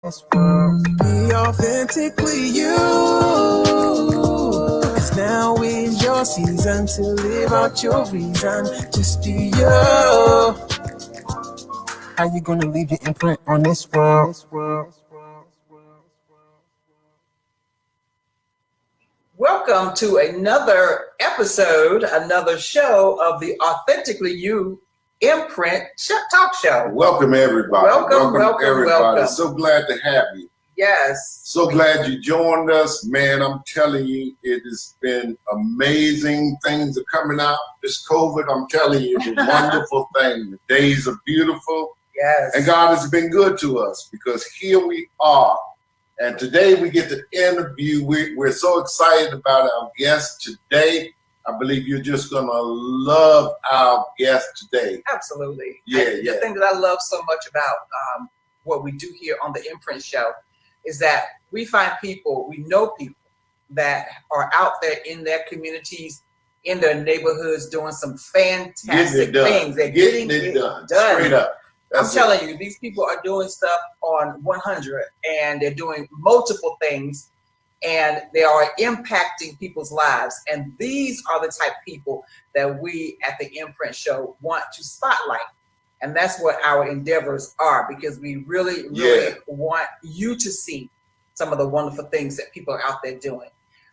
Be authentically you. 'Cause now is your season to live out your reason. Just be you. How you gonna leave your imprint on this world? Welcome to another episode, another show of the Authentically You Imprint Talk Show. Welcome, everybody. Welcome, everybody. So glad to have you. Yes. So glad you joined us. Man, I'm telling you, it has been amazing. Things are coming out. This COVID, I'm telling you, it's a wonderful thing. The days are beautiful. Yes. And God has been good to us because here we are. And today we get to interview. We're so excited about our guest today. I believe you're just going to love our guest today. Absolutely. The thing that I love so much about what we do here on the Imprint Show is that we find people, we know people that are out there in their communities, in their neighborhoods, doing some fantastic things. They're getting it done. Straight up. I'm telling you, these people are doing stuff on 100, and they're doing multiple things, and they are impacting people's lives. And these are the type of people that we at the Imprint Show want to spotlight. And that's what our endeavors are, because we really want you to see some of the wonderful things that people are out there doing.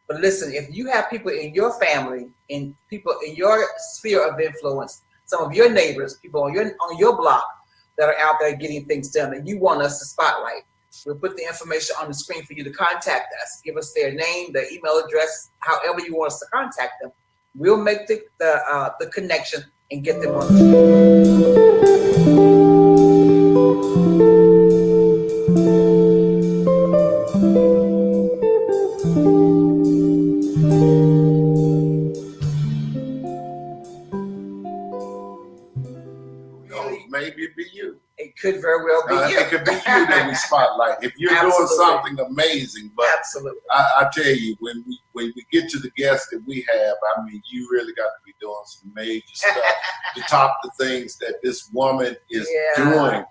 But listen, if you have people in your family, in people in your sphere of influence, some of your neighbors, people on your block that are out there getting things done that you want us to spotlight, we'll put the information on the screen for you to contact us. Give us their name, their email address, however you want us to contact them. We'll make the connection and get them on the show. Maybe it be you. It could very well be you. It could be you that we spotlight. If you're doing something amazing, but absolutely, I tell you, when we get to the guests that we have, I mean, you really got to be doing some major stuff to top the things that this woman is doing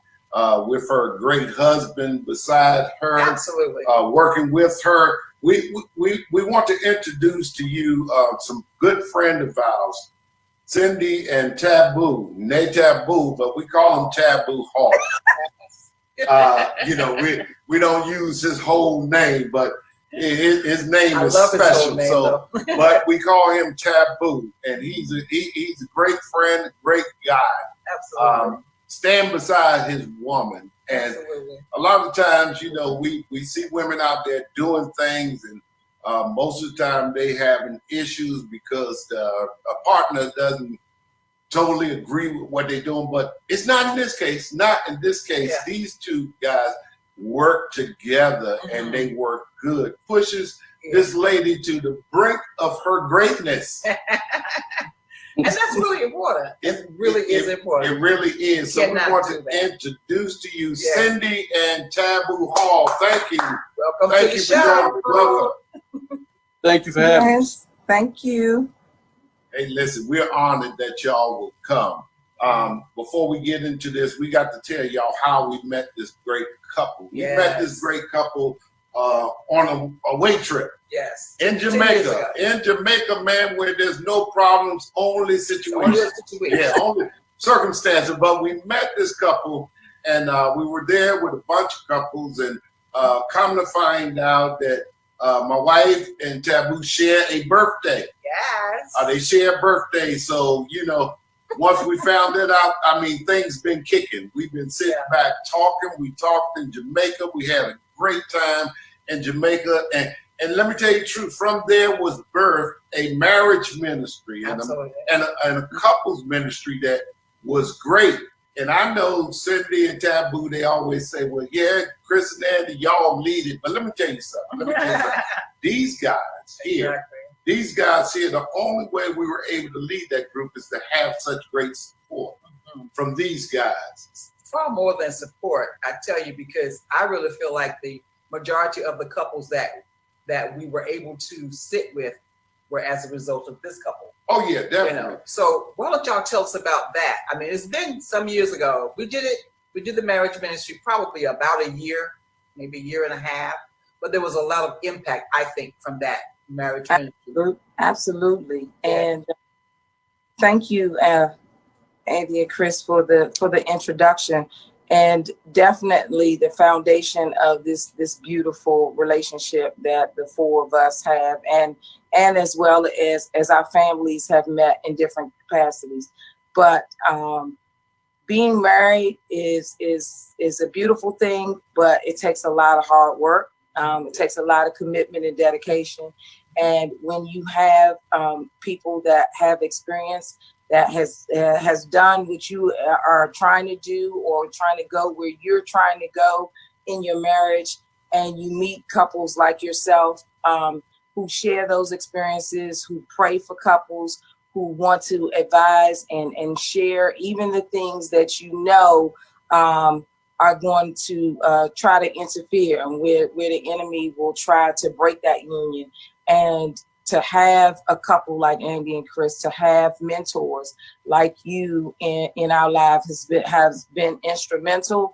with her great husband beside her. Absolutely, working with her. We want to introduce to you some good friend of ours, Cindy and Taboo. They Taboo, but we call him Taboo Hall. We don't use his whole name, but his name is special. But we call him Taboo, and he's a great friend, great guy. Absolutely. Stand beside his woman, and a lot of times, we see women out there doing things, and most of the time they having issues because a partner doesn't totally agree with what they're doing. But it's not in this case. Not in this case. Yeah. These two guys work together, and they work good. Pushes this lady to the brink of her greatness. And that's really important. It really is important. It really is. So we want to introduce to you Cindy and Taboo Hall. Thank you. Welcome to the show. Welcome. Thank you for having us. Thank you. Hey, listen, we're honored that y'all will come. Before we get into this, we got to tell y'all how we met this great couple. We met this great couple on a away trip. Yes. In Jamaica. In Jamaica, man, where there's no problems, only situations. Only circumstances. But we met this couple, and we were there with a bunch of couples, and come to find out that my wife and Taboo share a birthday. Yes. They share a birthday, so once we found it out, I mean, things been kicking. We've been sitting back talking. We talked in Jamaica. We had a great time in Jamaica, and let me tell you the truth. From there was birthed a marriage ministry and a couples ministry that was great. And I know Cindy and Taboo, they always say, well, Chris and Andy, y'all lead it. But let me tell you something. These guys here, the only way we were able to lead that group is to have such great support from these guys. Far more than support, I tell you, because I really feel like the majority of the couples that we were able to sit with were as a result of this couple. Oh yeah, definitely. So why don't y'all tell us about that? I mean, it's been some years ago. We did the marriage ministry probably about a year maybe a year and a half, but there was a lot of impact, I think, from that marriage ministry. Absolutely. And thank you, Andy and Chris, for the introduction, and definitely the foundation of this beautiful relationship that the four of us have, and as well as our families have met in different capacities. But being married is a beautiful thing, but it takes a lot of hard work. It takes a lot of commitment and dedication. And when you have people that have experience, that has done what you are trying to do, or trying to go where you're trying to go in your marriage, and you meet couples like yourself who share those experiences, who pray for couples, who want to advise and share even the things that are going to try to interfere, and where the enemy will try to break that union. And to have a couple like Andy and Chris, to have mentors like you in our life has been instrumental.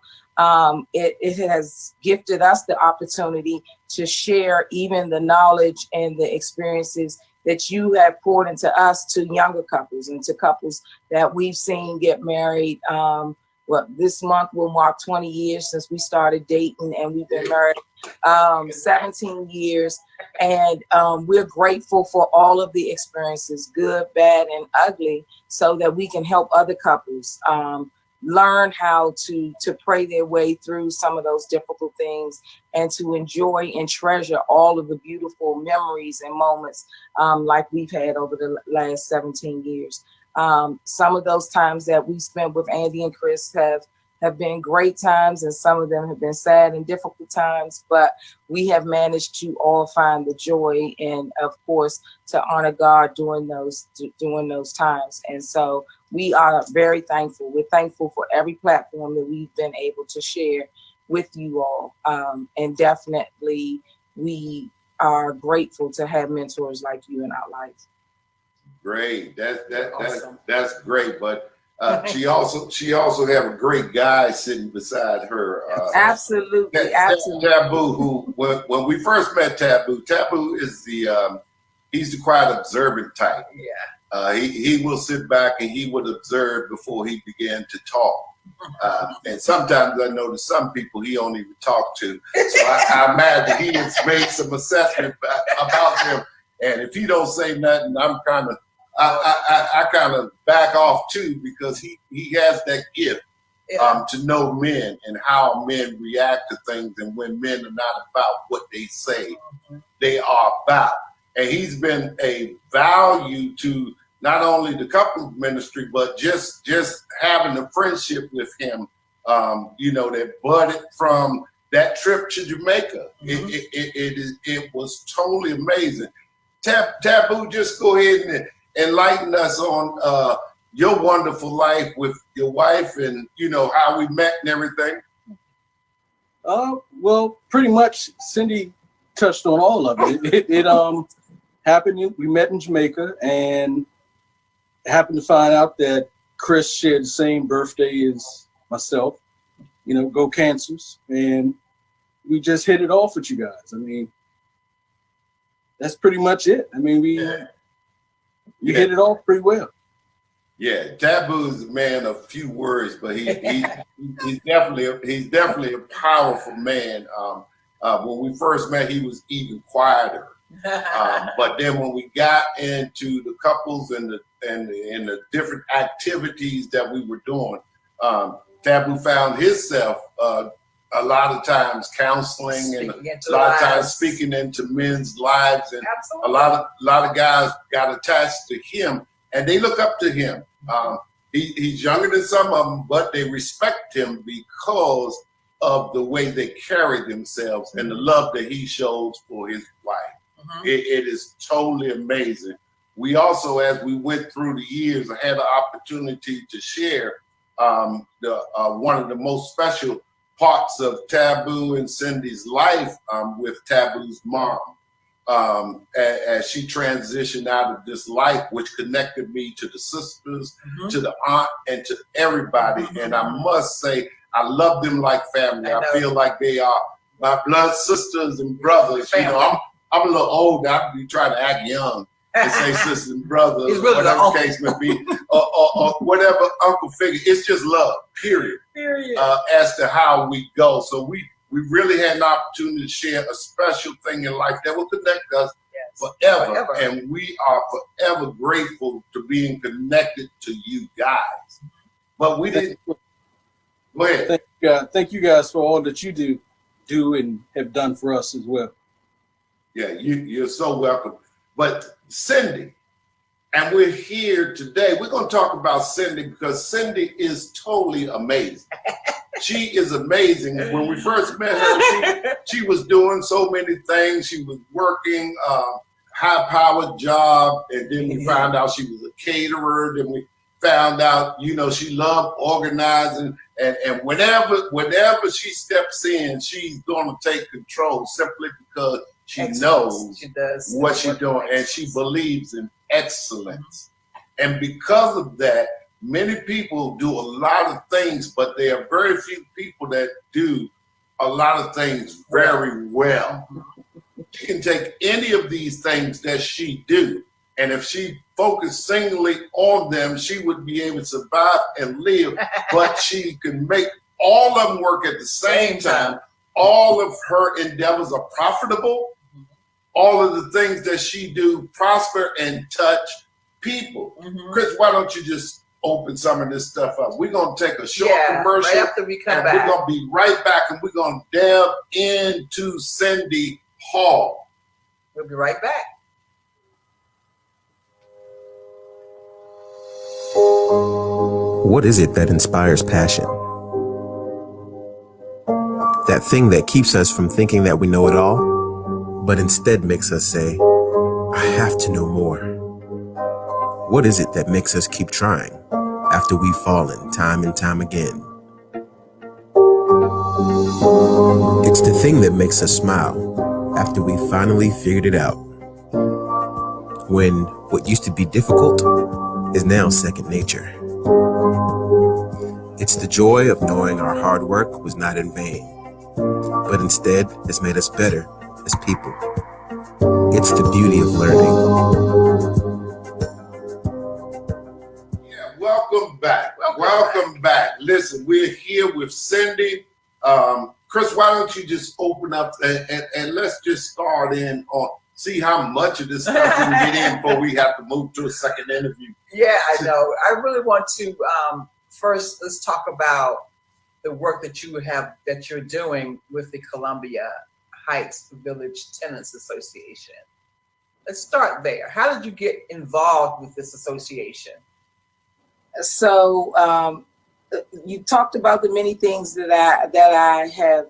It has gifted us the opportunity to share even the knowledge and the experiences that you have poured into us, to younger couples and to couples that we've seen get married. This month will mark 20 years since we started dating, and we've been married 17 years. And we're grateful for all of the experiences, good, bad, and ugly, so that we can help other couples learn how to pray their way through some of those difficult things, and to enjoy and treasure all of the beautiful memories and moments like we've had over the last 17 years. Some of those times that we spent with Andy and Chris have been great times, and some of them have been sad and difficult times, but we have managed to all find the joy, and of course to honor God during those times. And so we are very thankful. We're thankful for every platform that we've been able to share with you all, and definitely we are grateful to have mentors like you in our life. Great, Awesome. that's great. But she also have a great guy sitting beside her. Absolutely. Taboo, who when we first met Taboo is he's the quiet, observant type. Yeah. He will sit back and he would observe before he began to talk. And sometimes I notice some people he don't even talk to. So I imagine he has made some assessment about them. And if he don't say nothing, I kind of back off too, because he has that gift to know men and how men react to things, and when men are not about what they say they are about. And he's been a value to not only the couple ministry, but just having a friendship with him, that budded from that trip to Jamaica. It was totally amazing. Taboo, just go ahead and enlighten us on your wonderful life with your wife, and how we met and everything. Well, pretty much Cindy touched on all of it. It happened. We met in Jamaica, and happened to find out that Chris shared the same birthday as myself. Go Cancers, and we just hit it off with you guys. I mean, that's pretty much it. I mean, we hit it off pretty well. Yeah, Taboo is a man of few words, but he's definitely a powerful man. When we first met, he was even quieter. But then when we got into the couples and the different activities that we were doing, Taboo found himself a lot of times counseling and a lot of times speaking into men's lives, and a lot of guys got attached to him, and they look up to him. He's younger than some of them, but they respect him because of the way they carry themselves and the love that he shows for his wife. It is totally amazing. We also, as we went through the years, I had the opportunity to share one of the most special parts of Taboo and Cindy's life with Taboo's mom, as she transitioned out of this life, which connected me to the sisters, to the aunt, and to everybody. And I must say, I love them like family. I feel like they are my blood sisters and brothers. You know, I'm a little old. I be trying to act young and say sisters and brothers, He's really whatever the the case may be, or whatever uncle figure. It's just love, period. Period. As to how we go. So we really had an opportunity to share a special thing in life that will connect us forever. And we are forever grateful to being connected to you guys. But we didn't. Go ahead. Thank you guys for all that you do and have done for us as well. Yeah, you're so welcome. But Cindy, and we're here today. We're going to talk about Cindy because Cindy is totally amazing. She is amazing. When we first met her, she was doing so many things. She was working high-powered job, and then we found out she was a caterer. Then we found out, you know, she loved organizing, and whenever she steps in, she's going to take control simply because she knows what she's doing, and she believes in excellence. And because of that, many people do a lot of things, but there are very few people that do a lot of things very well. She can take any of these things that she do, and if she focused singly on them, she would be able to survive and live, but she can make all of them work at the same time. All of her endeavors are profitable. All of the things that she do prosper and touch people. Chris, why don't you just open some of this stuff up? We're going to take a short commercial. Right after we come back. We're going to be right back, and we're going to delve into Cindy Hall. We'll be right back. What is it that inspires passion? That thing that keeps us from thinking that we know it all, but instead makes us say, I have to know more. What is it that makes us keep trying after we've fallen time and time again? It's the thing that makes us smile after we finally figured it out. When what used to be difficult is now second nature. It's the joy of knowing our hard work was not in vain, but instead has made us better as people. It's the beauty of learning. Yeah, welcome back. Welcome back. Listen, we're here with Cindy. Chris, why don't you just open up and let's just start in on see how much of this stuff we can get in before we have to move to a second interview. Yeah, I know. I really want to first let's talk about the work that you're doing with the Columbia Heights Village Tenants Association. Let's start there. How did you get involved with this association? So you talked about the many things that I have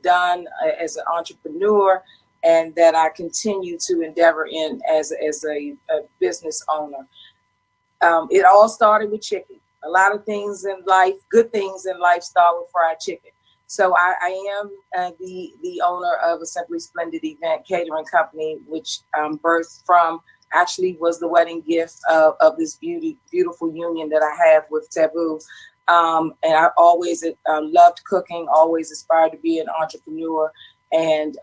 done as an entrepreneur, and that I continue to endeavor in as a business owner. It all started with chicken. A lot of things in life, good things in life, start with fried chicken. So I am the owner of a Simply Splendid event catering company, which birthed from, actually was the wedding gift of this beautiful union that I have with Taboo. And I always loved cooking, always aspired to be an entrepreneur. And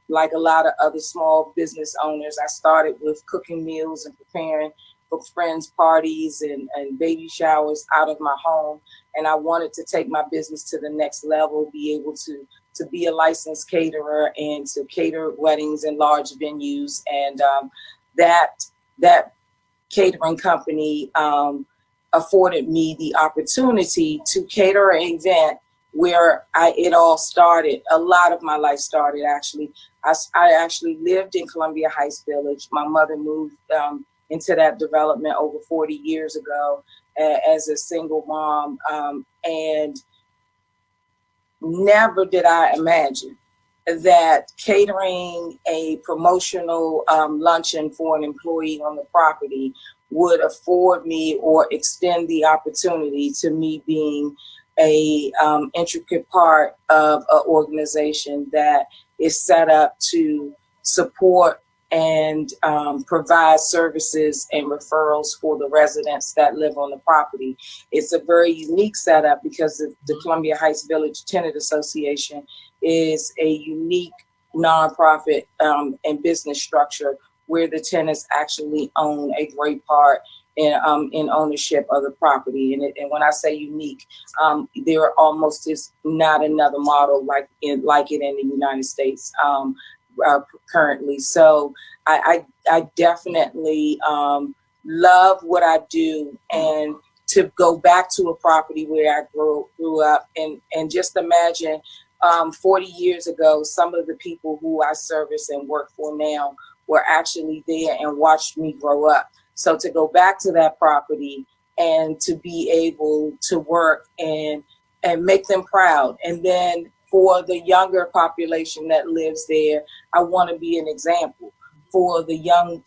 like a lot of other small business owners, I started with cooking meals and preparing for friends' parties and baby showers out of my home. And I wanted to take my business to the next level, be able to be a licensed caterer and to cater weddings in large venues. And that catering company afforded me the opportunity to cater an event where it all started. A lot of my life started, actually. I actually lived in Columbia Heights Village. My mother moved into that development over 40 years ago as a single mom. And never did I imagine that catering a promotional luncheon for an employee on the property would afford me or extend the opportunity to me being a intricate part of an organization that is set up to support and provide services and referrals for the residents that live on the property. It's a very unique setup because the Columbia Heights Village Tenant Association is a unique nonprofit and business structure where the tenants actually own a great part in ownership of the property. And when I say unique, there almost is not another model like it in the United States currently. So I definitely love what I do, and to go back to a property where I grew up, and just imagine 40 years ago, some of the people who I service and work for now were actually there and watched me grow up. So to go back to that property and to be able to work and make them proud. And then for the younger population that lives there, I want to be an example for the young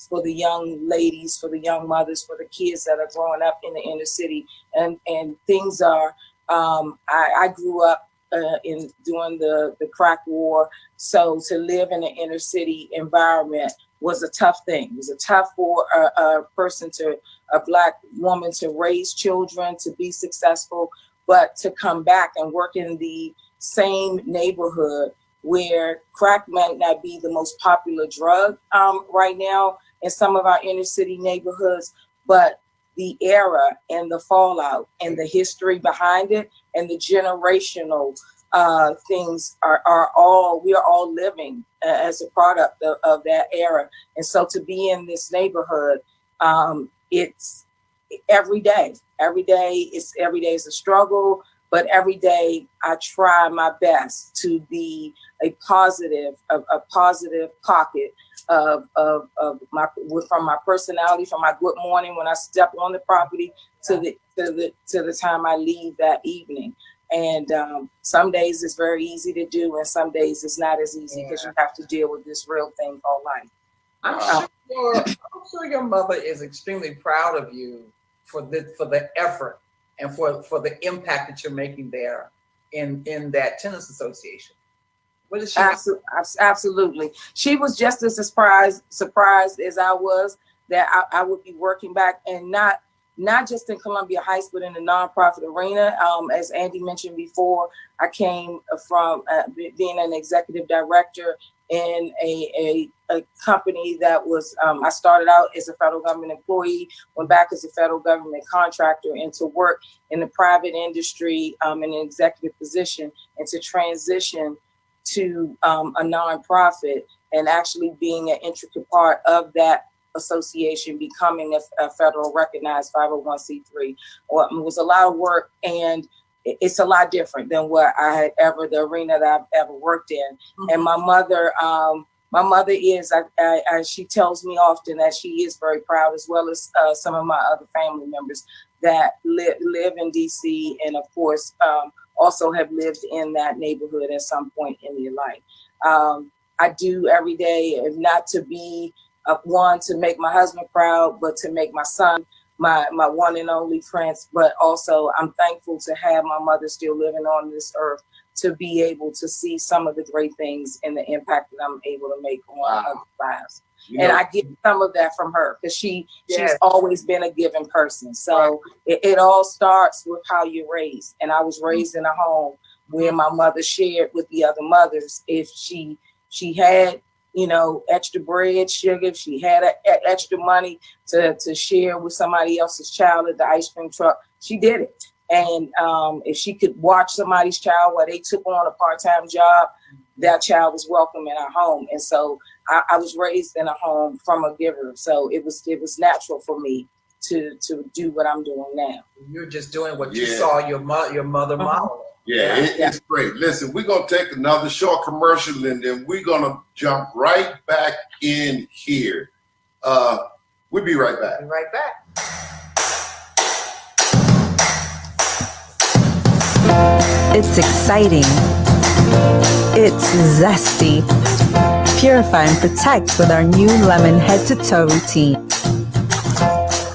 ladies, for the young mothers, for the kids that are growing up in the inner city. And things are, I grew up during the crack war. So to live in an inner city environment was a tough thing. It was a tough for a Black woman to raise children, to be successful, but to come back and work in the same neighborhood where crack might not be the most popular drug right now in some of our inner city neighborhoods, but the era and the fallout and the history behind it and the generational things we are all living as a product of that era. And so to be in this neighborhood, it's every day is a struggle, but every day I try my best to be a positive pocket of from my personality, from my good morning when I step on the property to the time I leave that evening. And some days it's very easy to do, and some days it's not as easy because you have to deal with this real thing called life. I'm sure your mother is extremely proud of you for the effort and for the impact that you're making there in that tenants association. What is she? Absolutely. She was just as surprised as I was that I would be working back, and not just in Columbia Heights, but in the nonprofit arena. As Andy mentioned before, I came from being an executive director in a company that was, I started out as a federal government employee, went back as a federal government contractor, and to work in the private industry in an executive position, and to transition to a nonprofit and actually being an intricate part of that association, becoming a federal recognized 501c3. Well, it was a lot of work, and it's a lot different than what I had the arena that I've ever worked in. Mm-hmm. And my mother is, she tells me often that she is very proud, as well as some of my other family members that live in DC, and of course also have lived in that neighborhood at some point in their life. I do every day, not to be one to make my husband proud, but to make my son, my one and only prince. But also I'm thankful to have my mother still living on this earth, to be able to see some of the great things and the impact that I'm able to make on other lives. And I get some of that from her, because she's always been a giving person. So it all starts with how you're raised. And I was raised in a home where my mother shared with the other mothers. If she had, extra bread, sugar, if she had extra money to share with somebody else's child at the ice cream truck, she did it. And if she could watch somebody's child while they took on a part-time job, that child was welcome in our home. And so I was raised in a home from a giver. So it was natural for me to do what I'm doing now. You're just doing what you saw your mother model. It's great. Listen, we're going to take another short commercial, and then we're going to jump right back in here. We'll be right back. Be right back. It's exciting. It's zesty. Purify and protect with our new lemon head-to-toe routine.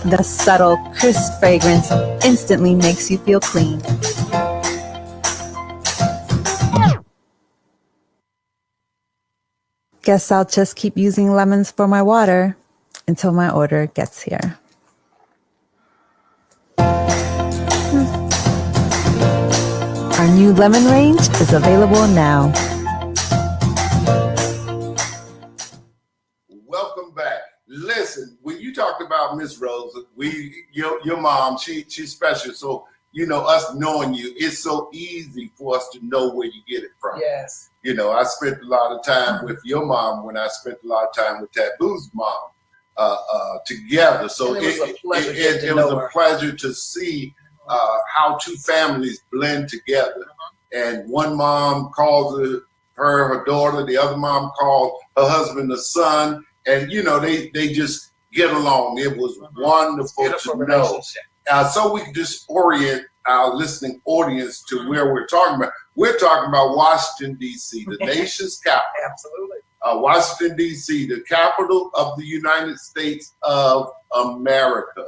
The subtle, crisp fragrance instantly makes you feel clean. Guess I'll just keep using lemons for my water until my order gets here. Our new lemon range is available now. about Miss Rose. Your mom, she's special. So, us knowing you, it's so easy for us to know where you get it from. Yes. I spent a lot of time with your mom when I spent a lot of time with Taboo's mom together. So And it was a pleasure it was a pleasure to see how two families blend together. And one mom calls her daughter, the other mom called her husband the son, and they just get along. It was wonderful Beautiful to know. relationship. So we can just orient our listening audience to where we're talking about. We're talking about Washington, D.C., the nation's capital. Absolutely. Washington, D.C., the capital of the United States of America.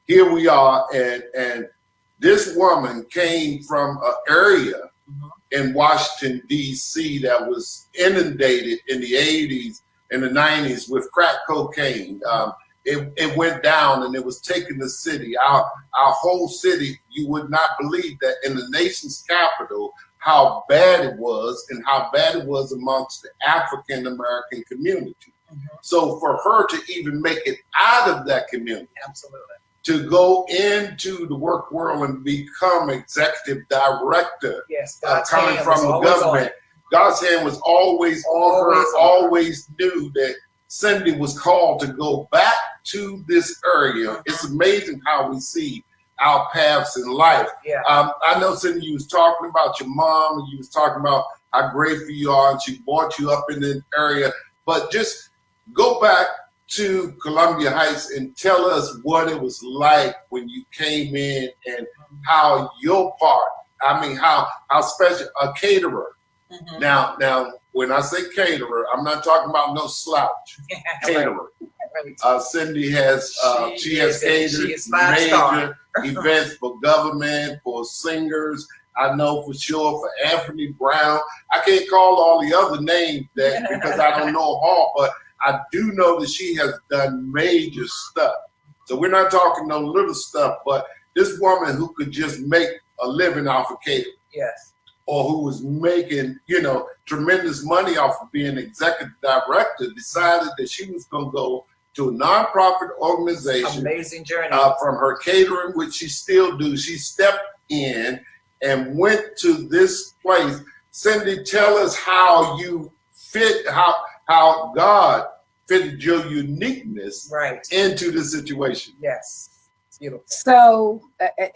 Here we are, and this woman came from an area in Washington, D.C. that was inundated in the 80s and the 90s with crack cocaine. It went down and it was taking the city. Our whole city, you would not believe that in the nation's capital, how bad it was and how bad it was amongst the African American community. So for her to even make it out of that community, Absolutely. to go into the work world and become executive director, Yes. coming from the government, God's hand was always on her, always knew that Cindy was called to go back to this area. It's amazing how we see our paths in life. Yeah. I know, Cindy, you was talking about your mom, and you was talking about how grateful you are, and she brought you up in the area. But just go back to Columbia Heights and tell us what it was like when you came in and how your part, how special, a caterer. Now, when I say caterer, I'm not talking about no slouch. Caterer. Cindy has she has catered major events for government, for singers. I know for sure for Anthony Brown. I can't call all the other names that because I don't know them all, but I do know that she has done major stuff. So we're not talking no little stuff, but this woman who could just make a living off of catering. Yes. Or who was making, tremendous money off of being executive director, decided that she was going to go to a nonprofit organization. Amazing journey. From her catering, which she still do. She stepped in and went to this place. Cindy, tell us how you fit, how God fitted your uniqueness into the situation. Yes. Beautiful. So,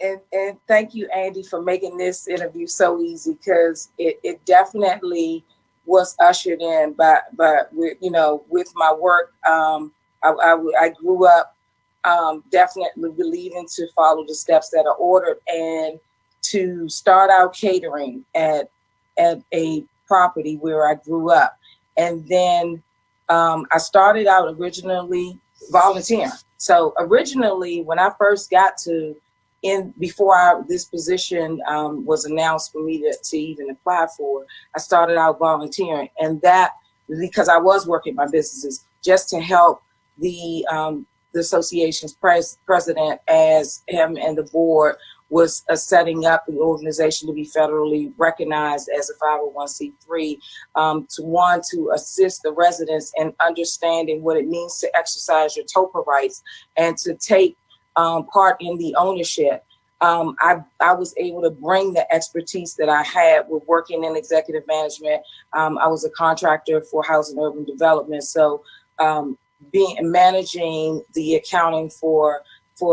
and thank you, Andy, for making this interview so easy, because it definitely was ushered in by with my work. I grew up definitely believing to follow the steps that are ordered and to start out catering at a property where I grew up. And then I started out originally volunteering. So originally, when I first got before this position was announced for me to even apply for, I started out volunteering, and that because I was working my businesses just to help the association's president, as him and the board was setting up the organization to be federally recognized as a 501c3, to assist the residents in understanding what it means to exercise your TOPA rights and to take part in the ownership. I was able to bring the expertise that I had with working in executive management. I was a contractor for housing and urban development. So managing the accounting for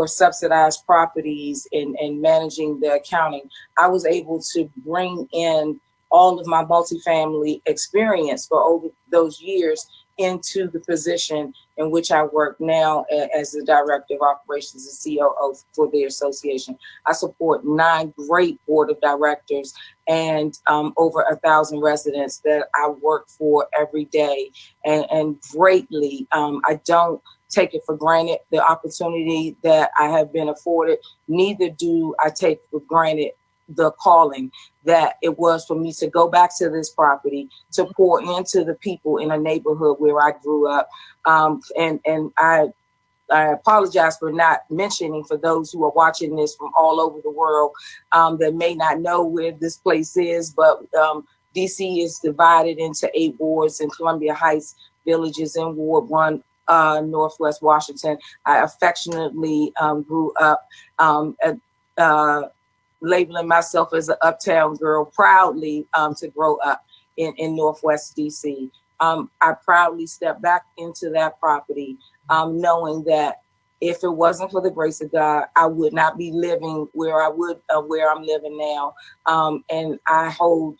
subsidized properties and managing the accounting, I was able to bring in all of my multifamily experience for over those years into the position in which I work now as the Director of Operations and COO for the association. I support 9 great board of directors and over 1,000 residents that I work for every day, and greatly, I don't take it for granted the opportunity that I have been afforded. Neither do I take for granted the calling that it was for me to go back to this property, to pour into the people in a neighborhood where I grew up. And I apologize for not mentioning, for those who are watching this from all over the world that may not know where this place is, but DC is divided into 8 wards, and Columbia Heights Village is in Ward 1, Northwest Washington. I affectionately grew up labeling myself as an uptown girl, proudly to grow up in Northwest DC. I proudly stepped back into that property, knowing that if it wasn't for the grace of God, I would not be living where I'm living now. And I hold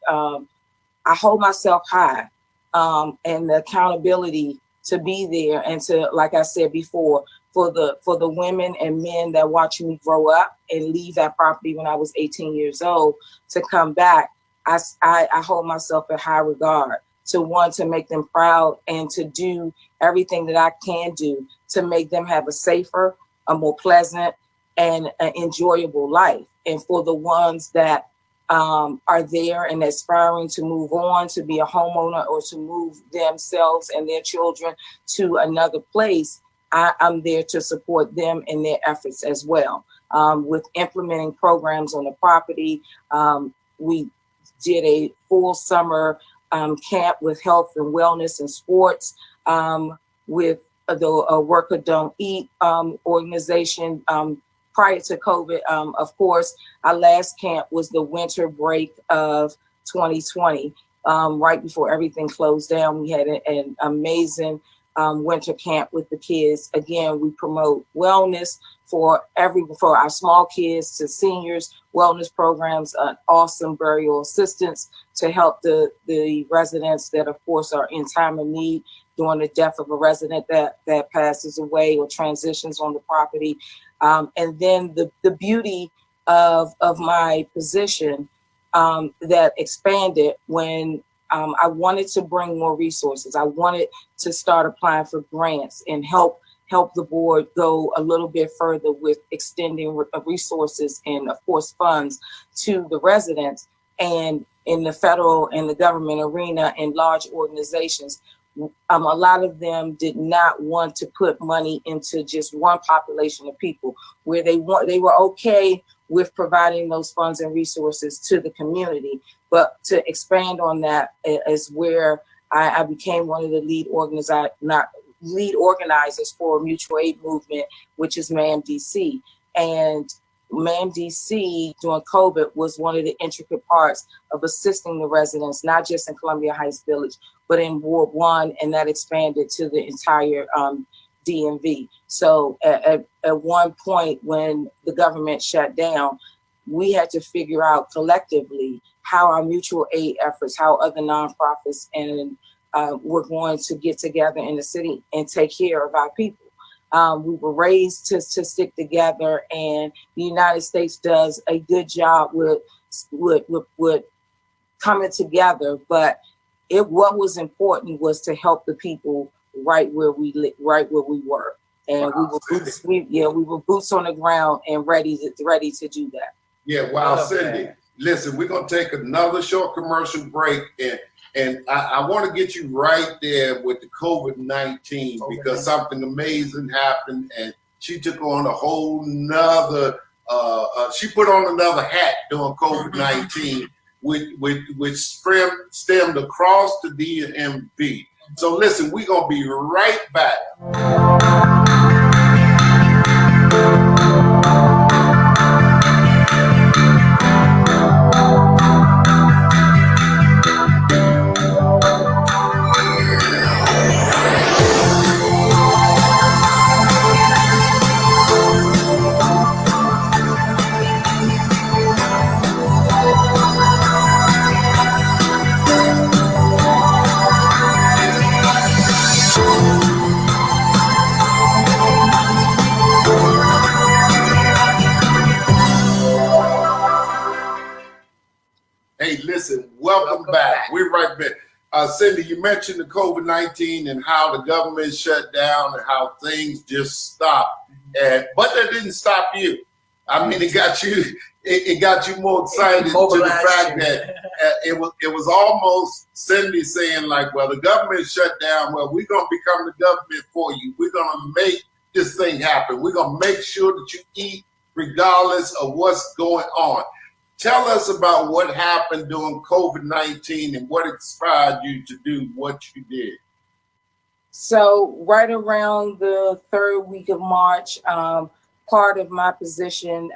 myself high, and the accountability to be there and to, like I said before, for the women and men that watch me grow up and leave that property when I was 18 years old to come back. I hold myself in high regard to want to make them proud and to do everything that I can do to make them have a safer, a more pleasant, and an enjoyable life. And for the ones that are there and aspiring to move on, to be a homeowner or to move themselves and their children to another place, I'm there to support them in their efforts as well. With implementing programs on the property, we did a full summer camp with health and wellness and sports with the Worker Don't Eat organization. Prior to COVID, of course, our last camp was the winter break of 2020. Right before everything closed down, we had an amazing winter camp with the kids. Again, we promote wellness for our small kids to seniors, wellness programs, awesome burial assistance to help the residents that, of course, are in time of need during the death of a resident that passes away or transitions on the property. And then the beauty of my position that expanded when I wanted to bring more resources. I wanted to start applying for grants and help the board go a little bit further with extending resources and, of course, funds to the residents. And in the federal and the government arena and large organizations, a lot of them did not want to put money into just one population of people, where they were okay with providing those funds and resources to the community. But to expand on that is where I became one of the lead organizers for a mutual aid movement, which is MAM DC. And MAM DC during COVID was one of the intricate parts of assisting the residents, not just in Columbia Heights Village, but in Ward 1, and that expanded to the entire DMV. So at one point when the government shut down, we had to figure out collectively how our mutual aid efforts, how other nonprofits and we're going to get together in the city and take care of our people. We were raised to stick together, and the United States does a good job with coming together. But what was important was to help the people right where we were, and we were boots on the ground and ready to do that. Yeah, wow, Cindy. Listen, we're gonna take another short commercial break, and I want to get you right there with the COVID-19 because something amazing happened, and she took on a whole nother. She put on another hat during COVID-19, which stemmed across the DMV. So listen, we're gonna be right back. Hey, listen, welcome back. We're right back. Cindy, you mentioned the COVID-19 and how the government shut down and how things just stopped. But that didn't stop you. I mean, it got you more excited to the fact that it was almost Cindy saying like, well, the government shut down. Well, we're going to become the government for you. We're going to make this thing happen. We're going to make sure that you eat regardless of what's going on. Tell us about what happened during COVID-19 and what inspired you to do what you did. So right around the third week of March, part of my position,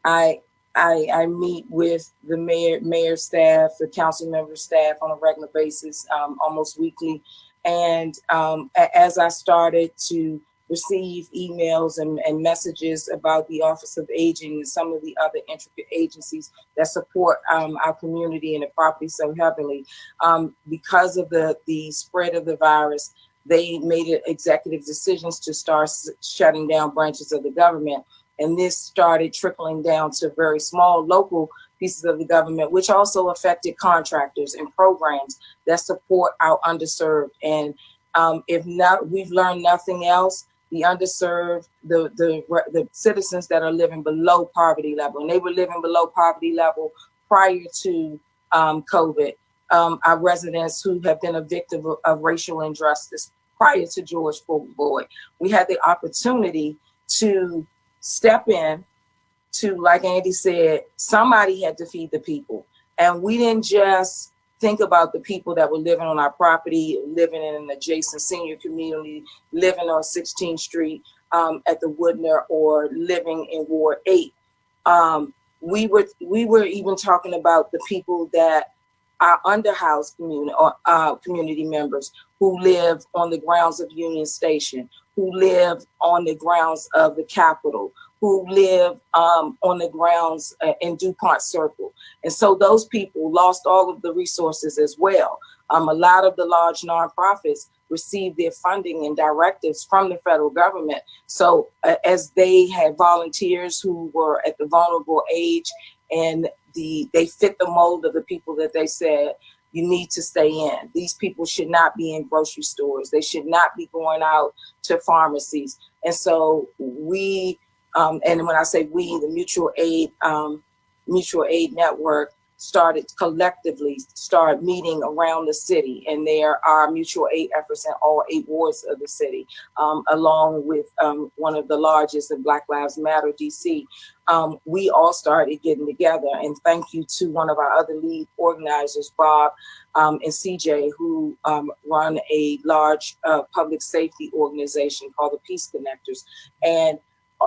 I meet with the mayor staff, the council member staff on a regular basis, almost weekly. And as I started to receive emails and messages about the Office of Aging and some of the other intricate agencies that support our community and the property so heavily, because of the spread of the virus, they made executive decisions to start shutting down branches of the government. And this started trickling down to very small local pieces of the government, which also affected contractors and programs that support our underserved. And if not, we've learned nothing else. The underserved, the citizens that are living below poverty level, and they were living below poverty level prior to COVID. Our residents who have been a victim of racial injustice prior to George Floyd, we had the opportunity to step in to, like Andy said, somebody had to feed the people. And we didn't just think about the people that were living on our property, living in an adjacent senior community, living on 16th Street at the Woodner, or living in Ward 8. We were even talking about the people that are underhoused community members who live on the grounds of Union Station, who live on the grounds of the Capitol, who live on the grounds in DuPont Circle. And so those people lost all of the resources as well. A lot of the large nonprofits received their funding and directives from the federal government. So as they had volunteers who were at the vulnerable age, and they fit the mold of the people that they said, you need to stay in. These people should not be in grocery stores. They should not be going out to pharmacies. And so we, and when I say we, the mutual aid network collectively started meeting around the city. And there are mutual aid efforts in all 8 wards of the city, along with one of the largest of Black Lives Matter, DC. We all started getting together, and thank you to one of our other lead organizers, Bob and CJ, who run a large public safety organization called the Peace Connectors. And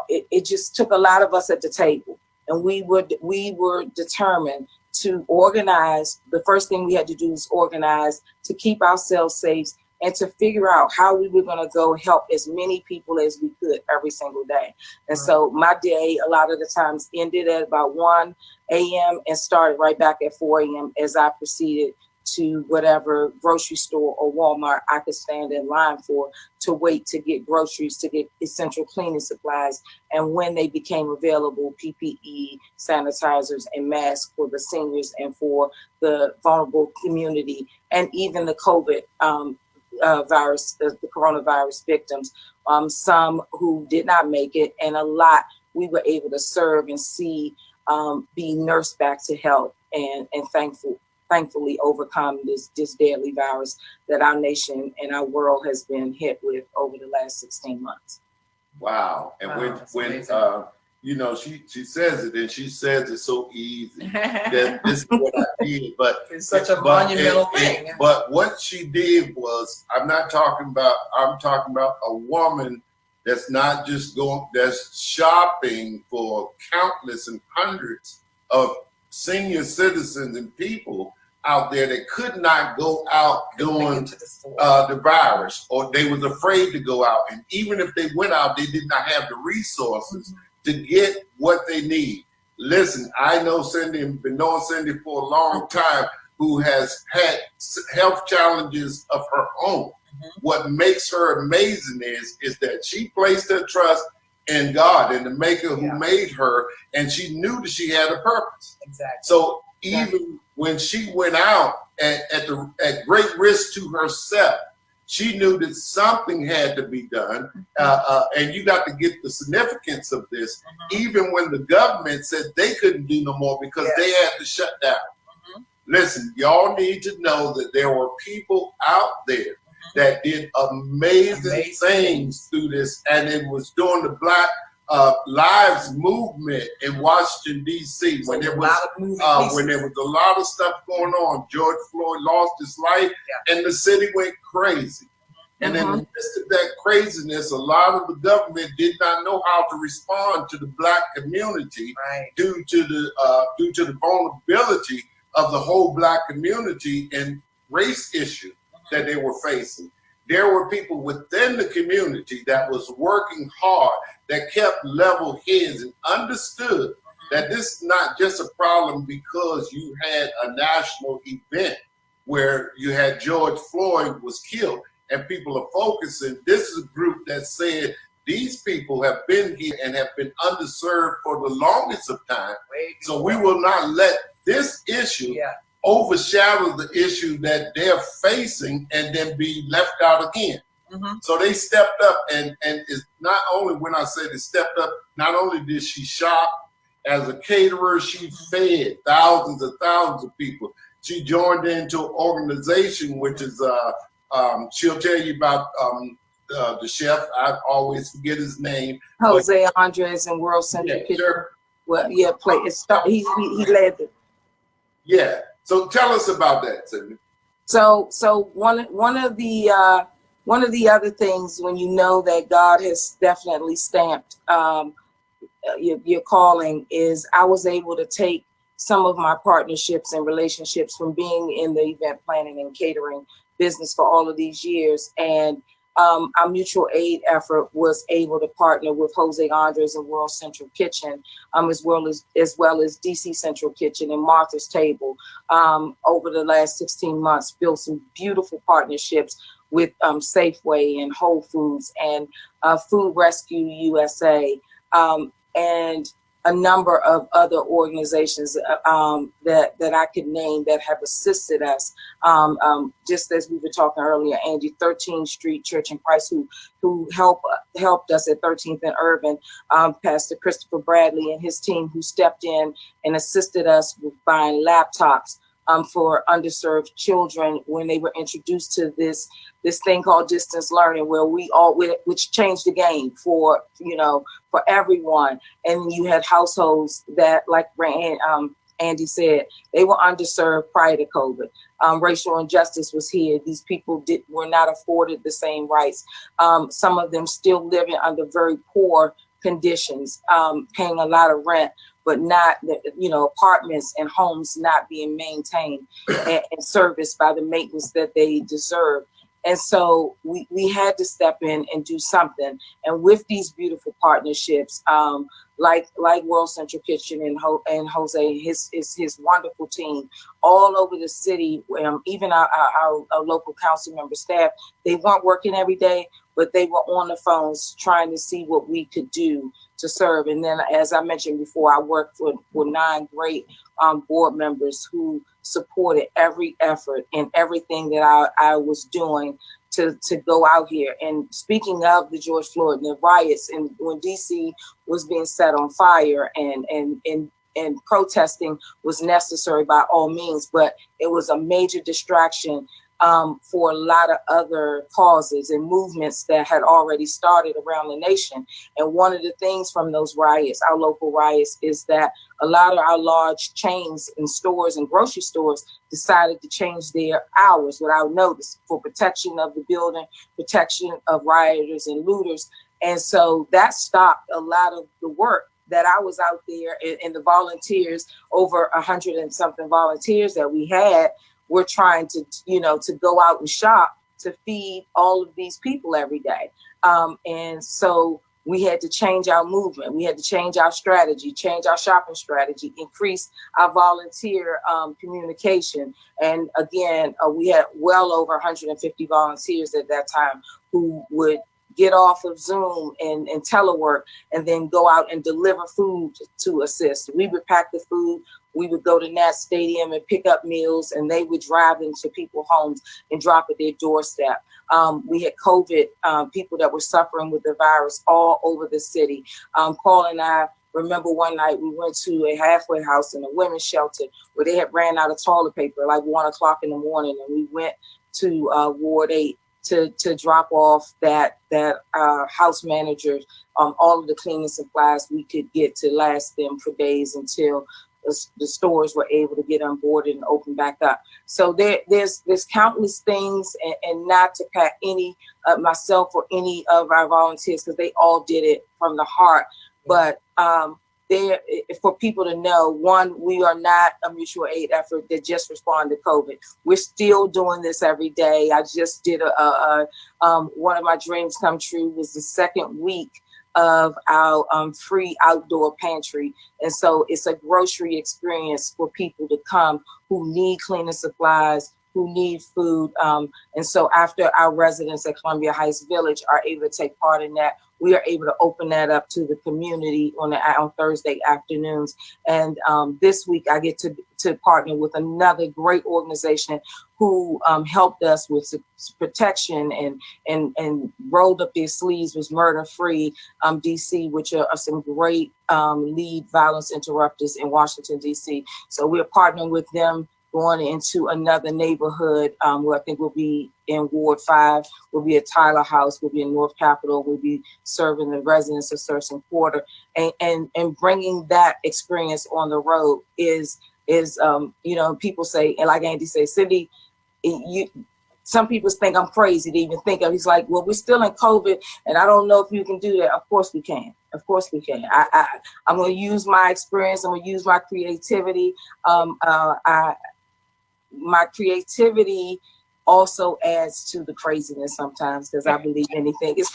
it just took a lot of us at the table, and we were determined to organize. The first thing we had to do was organize to keep ourselves safe and to figure out how we were going to go help as many people as we could every single day. And so my day, a lot of the times, ended at about 1 a.m. and started right back at 4 a.m. as I proceeded to whatever grocery store or Walmart I could stand in line for to wait to get groceries, to get essential cleaning supplies. And when they became available, PPE, sanitizers, and masks for the seniors and for the vulnerable community, and even the COVID virus, the coronavirus victims, some who did not make it, and a lot we were able to serve and see be nursed back to health, and thankfully overcome this deadly virus that our nation and our world has been hit with over the last 16 months. Wow. And when you know, she says it, and she says it so easy that this is what I did, but it's such a monumental thing. But what she did was, I'm talking about a woman that's not just that's shopping for countless and hundreds of senior citizens and people out there that could not go out during the virus, or they was afraid to go out. And even if they went out, they did not have the resources to get what they need. Listen, I know Cindy, and been knowing Cindy for a long time, who has had health challenges of her own. What makes her amazing is that she placed her trust in God and the maker who made her, and she knew that she had a purpose. Exactly. So even when she went out at great risk to herself, she knew that something had to be done. And you got to get the significance of this, even when the government said they couldn't do no more because they had to shut down. Listen, y'all need to know that there were people out there that did amazing things through this, and it was during the Black Lives Movement in Washington, D.C. when there was a lot of stuff going on. George Floyd lost his life, and the city went crazy. And in the midst of that craziness, a lot of the government did not know how to respond to the Black community due to the vulnerability of the whole Black community and race issue that they were facing. There were people within the community that was working hard, that kept level heads and understood that this is not just a problem because you had a national event where you had George Floyd was killed and people are focusing. This is a group that said these people have been here and have been underserved for the longest of time. So we will not let this issue overshadow the issue that they're facing and then be left out again. So they stepped up, and it's not only, when I say they stepped up, not only did she shop as a caterer, she fed thousands of people. She joined into an organization, which is, she'll tell you about the chef. I always forget his name. Jose Andres and World Central Kitchen. Sure. Well, he led it. Yeah. So tell us about that, Sydney. So one of the other things, when you know that God has definitely stamped your calling, is I was able to take some of my partnerships and relationships from being in the event planning and catering business for all of these years, and our mutual aid effort was able to partner with Jose Andres and World Central Kitchen, as well as DC Central Kitchen and Martha's Table. Over the last 16 months, built some beautiful partnerships with Safeway and Whole Foods and Food Rescue USA, and a number of other organizations that I could name that have assisted us. Just as we were talking earlier, Angie, 13th Street Church in Christ, who helped us at 13th and Urban, Pastor Christopher Bradley and his team, who stepped in and assisted us with buying laptops for underserved children when they were introduced to this thing called distance learning, which changed the game for everyone. And you had households that, like Andy said, they were underserved prior to COVID. Racial injustice was here. These people were not afforded the same rights. Some of them still living under very poor conditions, paying a lot of rent, but not, apartments and homes not being maintained and serviced by the maintenance that they deserve. And so we had to step in and do something. And with these beautiful partnerships, like World Central Kitchen and Jose, his wonderful team all over the city, even our local council member staff, they weren't working every day, but they were on the phones trying to see what we could do to serve. And then, as I mentioned before, I worked for 9 great board members who supported every effort and everything that I was doing to go out here. And speaking of the George Floyd and the riots, and when DC was being set on fire, and protesting was necessary by all means, but it was a major distraction for a lot of other causes and movements that had already started around the nation. And one of the things from those riots, our local riots, is that a lot of our large chains and stores and grocery stores decided to change their hours without notice for protection of the building, protection of rioters and looters. And so that stopped a lot of the work that I was out there, and the volunteers, over 100 and something volunteers that we had, were trying to go out and shop to feed all of these people every day. And so we had to change our movement. We had to change our strategy, change our shopping strategy, increase our volunteer communication. And again, we had well over 150 volunteers at that time who would get off of Zoom and telework and then go out and deliver food to assist. We would pack the food. We would go to Nat Stadium and pick up meals, and they would drive into people's homes and drop at their doorstep. We had COVID, people that were suffering with the virus all over the city. Paul and I remember one night we went to a halfway house in a women's shelter where they had ran out of toilet paper like 1 o'clock in the morning, and we went to Ward 8 to drop off that house manager all of the cleaning supplies we could get to last them for days until the stores were able to get on board and open back up. So there's countless things, and not to pat any myself or any of our volunteers, because they all did it from the heart. But there, for people to know, one, we are not a mutual aid effort that just respond to COVID. We're still doing this every day. I just did one of my dreams come true was the second week of our free outdoor pantry. And so it's a grocery experience for people to come who need cleaning supplies, who need food. And so after our residents at Columbia Heights Village are able to take part in that, we are able to open that up to the community on Thursday afternoons. And this week I get to partner with another great organization who helped us with protection and rolled up their sleeves, was Murder Free DC, which are some great lead violence interrupters in Washington, DC. So we're partnering with them, going into another neighborhood where I think we'll be in Ward 5, we'll be at Tyler House, we'll be in North Capitol, we'll be serving the residents of Thurston Quarter, and bringing that experience on the road is people say, and like Andy says, Cindy, some people think I'm crazy to even think of. He's like, well, we're still in COVID, and I don't know if you can do that. Of course we can. Of course we can. I'm going to use my experience. I'm going to use my creativity. My creativity also adds to the craziness sometimes, because I believe anything is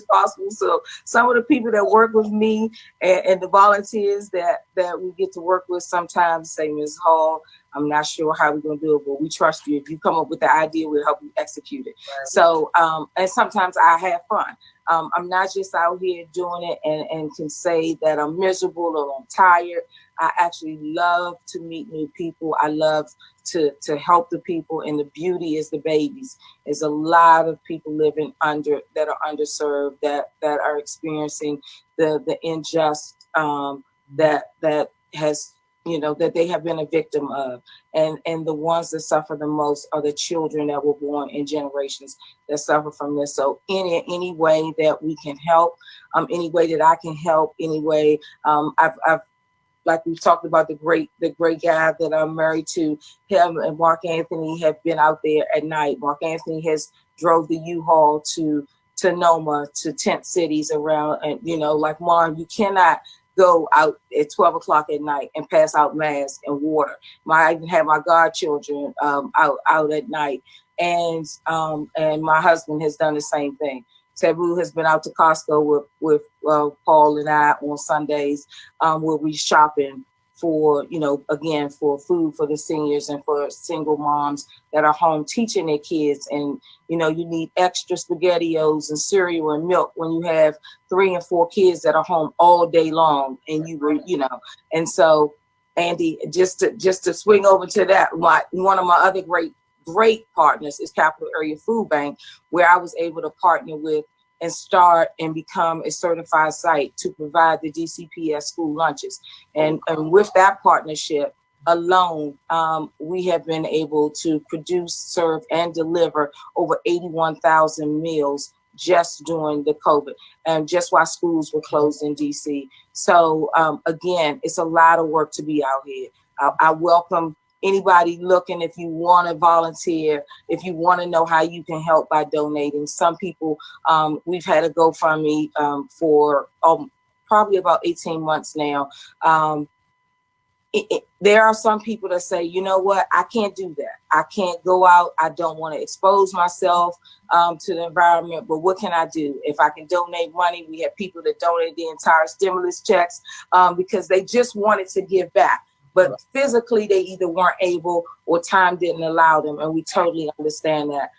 possible. So some of the people that work with me and the volunteers that we get to work with sometimes say, Ms. Hall, I'm not sure how we're going to do it, but we trust you. If you come up with the idea, we'll help you execute it. Right. So, and sometimes I have fun. I'm not just out here doing it and can say that I'm miserable or I'm tired. I actually love to meet new people. I love to help the people, and the beauty is the babies. There's a lot of people living that are underserved, that are experiencing the unjust that has, that they have been a victim of. And the ones that suffer the most are the children that were born in generations that suffer from this. So any way that we can help, any way that I can help, any way, I've like we've talked about the great guy that I'm married to, him and Mark Anthony have been out there at night. Mark Anthony has drove the U-Haul to Noma, to tent cities around, and like, Mom, you cannot go out at 12 o'clock at night and pass out masks and water. I even have my godchildren out at night, and my husband has done the same thing. Taboo has been out to Costco with Paul and I on Sundays, where we shopping for, again, for food for the seniors and for single moms that are home teaching their kids. And, you need extra SpaghettiOs and cereal and milk when you have 3 and 4 kids that are home all day long. And and so, Andy, just to swing over to that, one of my other great partners is Capital Area Food Bank, where I was able to partner with and start and become a certified site to provide the DCPS school lunches. And with that partnership alone, we have been able to produce, serve, and deliver over 81,000 meals just during the COVID, and just while schools were closed in DC. So again, it's a lot of work to be out here. I welcome anybody looking. If you want to volunteer, if you want to know how you can help by donating. Some people, we've had a GoFundMe for probably about 18 months now. There are some people that say, you know what, I can't do that. I can't go out. I don't want to expose myself to the environment, but what can I do? If I can donate money, we have people that donate the entire stimulus checks because they just wanted to give back. But physically, they either weren't able or time didn't allow them. And we totally understand that.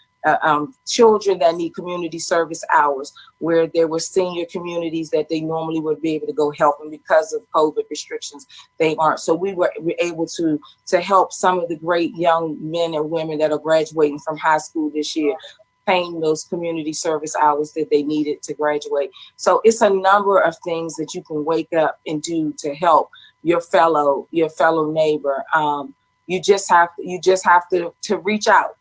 Children that need community service hours, where there were senior communities that they normally would be able to go help, and because of COVID restrictions, they aren't. So we were able to help some of the great young men and women that are graduating from high school this year, paying those community service hours that they needed to graduate. So it's a number of things that you can wake up and do to help your fellow neighbor. You just have to reach out,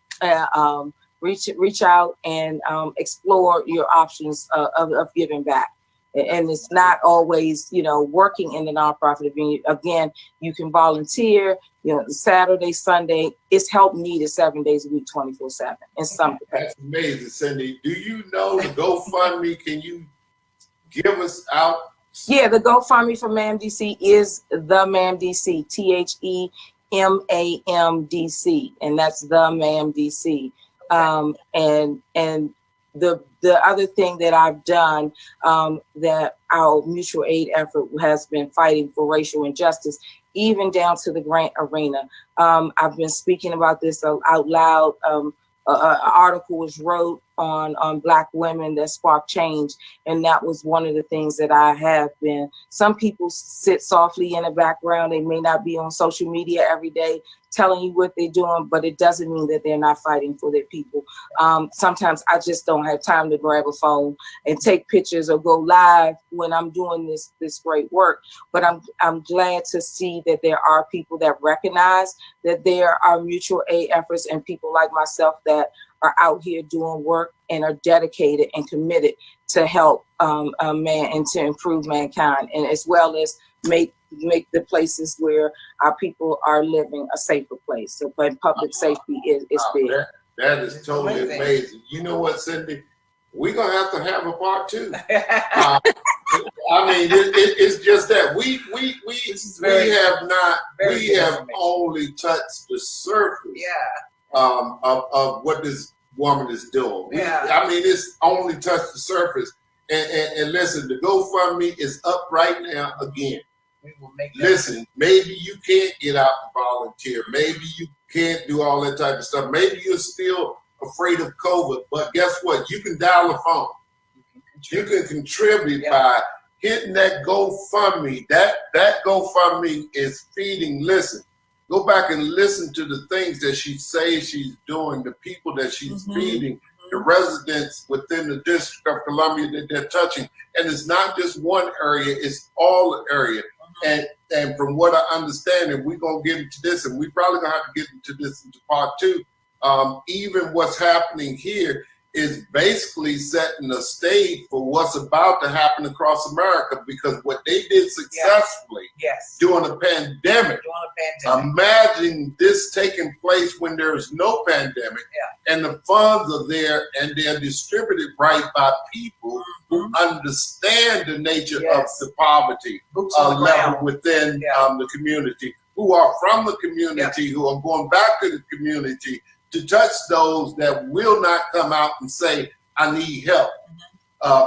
reach out and explore your options of giving back. And it's not always, working in the nonprofit venue. Again, you can volunteer, Saturday, Sunday. It's help needed 7 days a week, 24/7 in some capacity. That's amazing, Cindy. Do you know the GoFundMe? Can you give us out? Yeah, the GoFundMe for MAMDC is the MAMDC, THEMAMDC, and that's the MAMDC. And the other thing that I've done, that our mutual aid effort has been fighting for racial injustice, even down to the grant arena. I've been speaking about this out loud. An article was wrote on Black women that sparked change, and that was one of the things that I have been. Some people sit softly in the background. They may not be on social media every day telling you what they're doing, but it doesn't mean that they're not fighting for their people. Sometimes I just don't have time to grab a phone and take pictures or go live when I'm doing this great work. But I'm glad to see that there are people that recognize that there are mutual aid efforts and people like myself that are out here doing work and are dedicated and committed to help man and to improve mankind, and as well as make the places where our people are living a safer place. So, but public safety is big. That is totally amazing. You know what, Cindy? We're gonna have a part 2. I mean, it's just that we have only touched the surface of what this woman is doing. I mean, it's only touched the surface. And listen, the GoFundMe is up right now again. We will make that. Listen, maybe you can't get out and volunteer. Maybe you can't do all that type of stuff. Maybe you're still afraid of COVID, but guess what? You can dial a phone. You can contribute by hitting that GoFundMe. That GoFundMe is feeding. Listen, go back and listen to the things that she says she's doing, the people that she's feeding, the residents within the District of Columbia that they're touching. And it's not just one area, it's all the area. And from what I understand, and we're going to get into this, and we probably going to have to get into this into part 2, even what's happening here is basically setting the stage for what's about to happen across America, because what they did successfully during a pandemic, imagine this taking place when there's no pandemic and the funds are there and they're distributed right by people who understand the nature of the poverty level within the community, who are from the community, who are going back to the community to touch those that will not come out and say, I need help,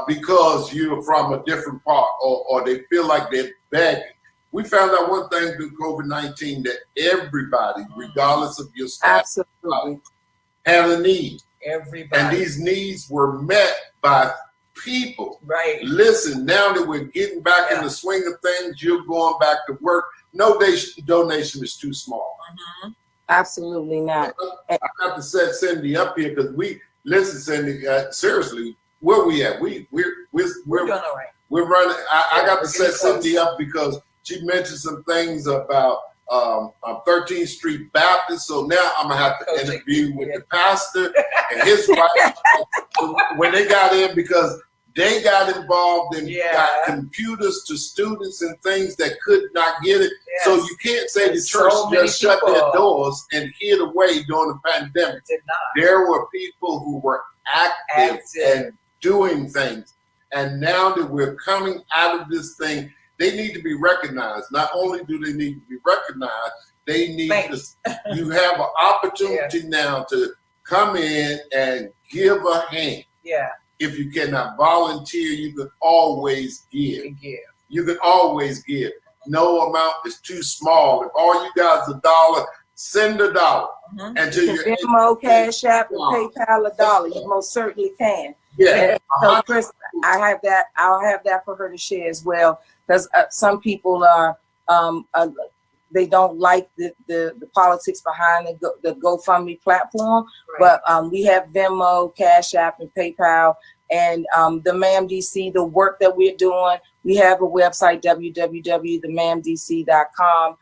because you're from a different part, or they feel like they're begging. We found out one thing through COVID-19, that everybody, regardless of your status, had a need. Everybody. And these needs were met by people. Right. Listen, now that we're getting back in the swing of things, you're going back to work. No donation is too small. Absolutely not. I have to set Cindy up here because listen, Cindy, seriously, where we at? We're doing all right. We're running. I got to set Cindy up because she mentioned some things about 13th Street Baptist. So now I'm gonna have to interview with the pastor and his wife when they got in, because they got involved and got computers to students and things that could not get it. So you can't say the church just shut their doors and hid away during the pandemic. There were people who were active and doing things. And now that we're coming out of this thing, they need to be recognized. Not only do they need to be recognized, they need to, you have an opportunity now to come in and give a hand. If you cannot volunteer, you can always give. You can always give. No amount is too small. If all you got is $1, send $1. And to your Venmo, Cash App, and PayPal $1. You most certainly can. So, Chris, I'll have that for her to share as well, because some people are they don't like the politics behind the GoFundMe platform, but we have Venmo, Cash App, and PayPal, and the MAMDC, the work that we're doing. We have a website, www.themamdc.com.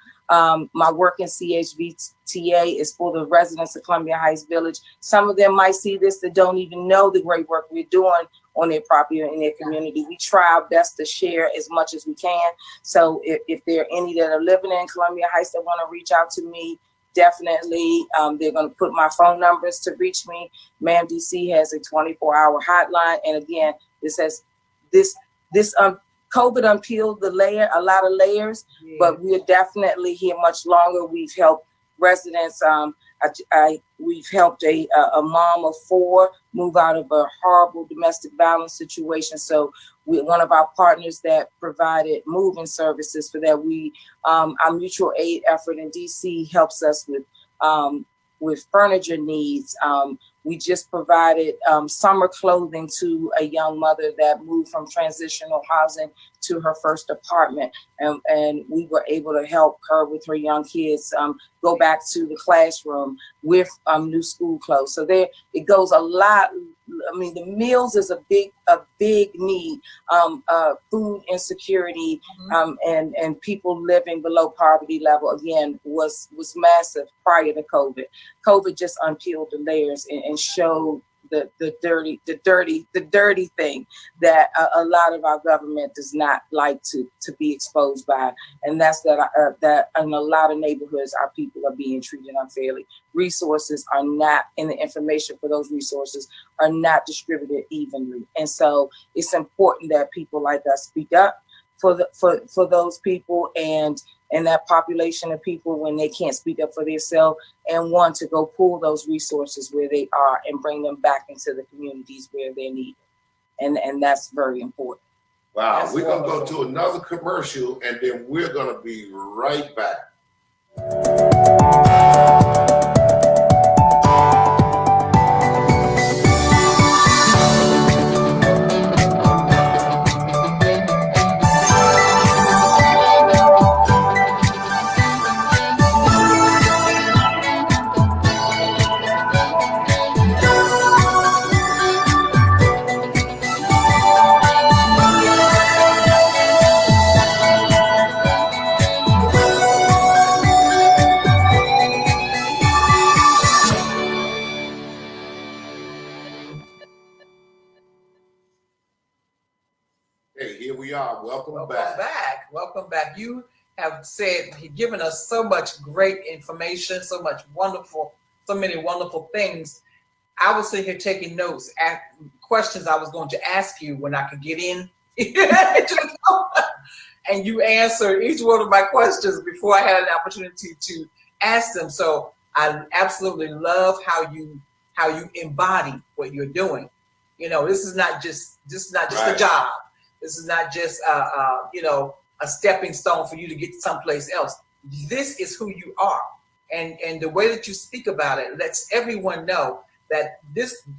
My work in CHVTA is for the residents of Columbia Heights Village. Some of them might see this that don't even know the great work we're doing on their property and in their community. We try our best to share as much as we can. So if there are any that are living in Columbia Heights that want to reach out to me, definitely, they're going to put my phone numbers to reach me. MAM DC has a 24-hour hotline. And again, this COVID unpeeled a lot of layers, but we're definitely here much longer. We've helped residents. We've helped a mom of 4 move out of a horrible domestic violence situation. So one of our partners that provided moving services for that. Our mutual aid effort in DC helps us with furniture needs. We just provided summer clothing to a young mother that moved from transitional housing to her first apartment. And we were able to help her with her young kids go back to the classroom with new school clothes. So it goes a lot. I mean, the meals is a big need. Food insecurity and people living below poverty level again was massive prior to COVID. COVID just unpeeled the layers and showed the dirty thing that a lot of our government does not like to be exposed by, and that's that in a lot of neighborhoods our people are being treated unfairly. Resources are not, and the information for those resources are not distributed evenly, and so it's important that people like us speak up for those people and that population of people when they can't speak up for themselves, and want to go pull those resources where they are and bring them back into the communities where they're needed. And that's very important. Wow, That's we're going to go wonderful. to another commercial, and then we're going to be right back. Hey, here we are. Welcome back. Welcome back. You have given us so much great information, so many wonderful things. I was sitting here taking notes at questions I was going to ask you when I could get in. And you answered each one of my questions before I had an opportunity to ask them. So I absolutely love how you embody what you're doing. You know, this is not just Right. a job. This is not just a stepping stone for you to get someplace else. This is who you are, and the way that you speak about it lets everyone know that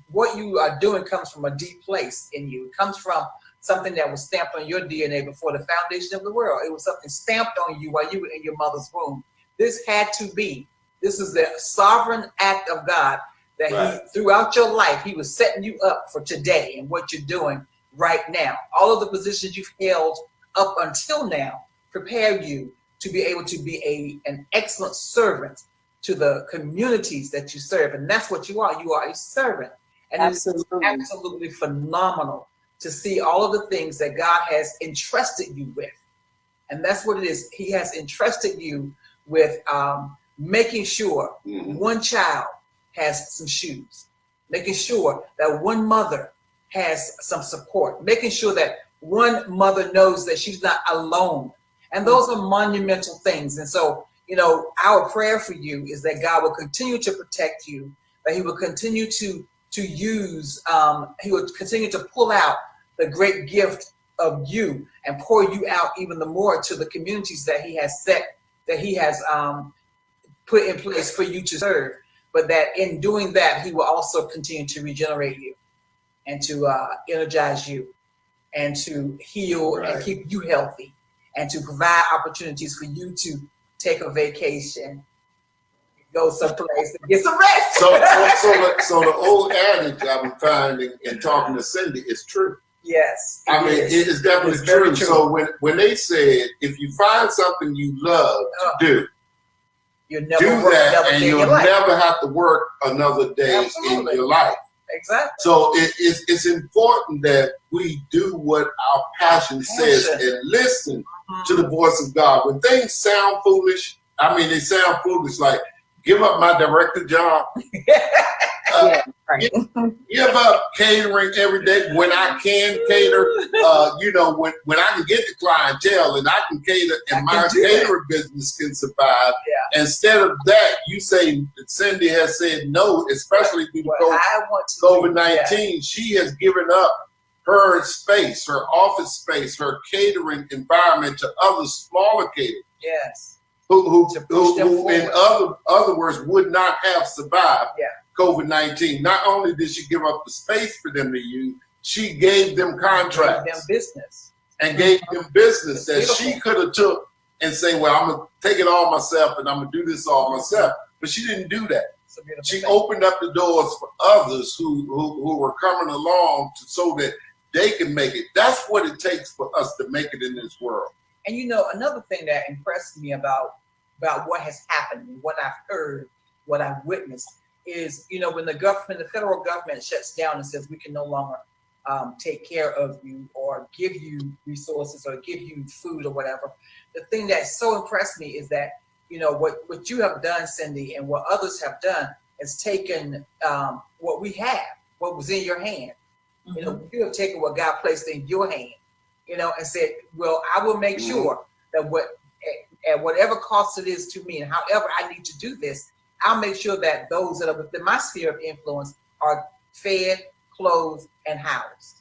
what you are doing comes from a deep place in you. It comes from something that was stamped on your DNA before the foundation of the world. It was something stamped on you while you were in your mother's womb. This had to be. This is the sovereign act of God that Right. He, throughout your life, He was setting you up for today and what you're doing right now. All of the positions you've held up until now prepare you to be able to be an excellent servant to the communities that you serve. And that's what you are. You are a servant. And Absolutely. it's absolutely phenomenal to see all of the things that God has entrusted you with. And that's what it is. He has entrusted you with making sure one child has some shoes, making sure that one mother has some support, making sure that one mother knows that she's not alone. And those are monumental things. And so, you know, our prayer for you is that God will continue to protect you, that He will continue to use, He will continue to pull out the great gift of you and pour you out even the more to the communities that He has put in place for you to serve. But that in doing that, He will also continue to regenerate you and to energize you and to heal and keep you healthy and to provide opportunities for you to take a vacation, go someplace and get some rest. So the old adage I'm finding and talking to Cindy is true. Yes. I mean, it is definitely It's very true. true. So when they said, if you find something you love to do, You'll never do work that, another and day in you'll your life. never have to work another day Absolutely. in your life. Exactly. So it's important that we do what our passion says and listen to the voice of God. When things sound foolish, I mean, they sound foolish, like give up my director job. Yeah, right. Give up catering every day when I can cater. When I can get the clientele and I can cater and my catering business can survive. Yeah. Instead of that, you say Cindy has said no, especially due to COVID-19. She has given up her space, her office space, her catering environment to other smaller caterers. Yes. Who in other words, would not have survived COVID-19. Not only did she give up the space for them to use, she gave them contracts. Gave them business. And gave them business that she could have took and say, well, I'm going to take it all myself and I'm going to do this all myself. But she didn't do that. She opened up the doors for others who were coming along so that they can make it. That's what it takes for us to make it in this world. And another thing that impressed me about what has happened, what I've heard, what I've witnessed is, when the federal government shuts down and says we can no longer take care of you or give you resources or give you food or whatever. The thing that so impressed me is that, what you have done, Cindy, and what others have done is taken what we have, what was in your hand. Mm-hmm. You have taken what God placed in your hand, and said, well, I will make sure that at whatever cost it is to me and however I need to do this, I'll make sure that those that are within my sphere of influence are fed, clothed, and housed.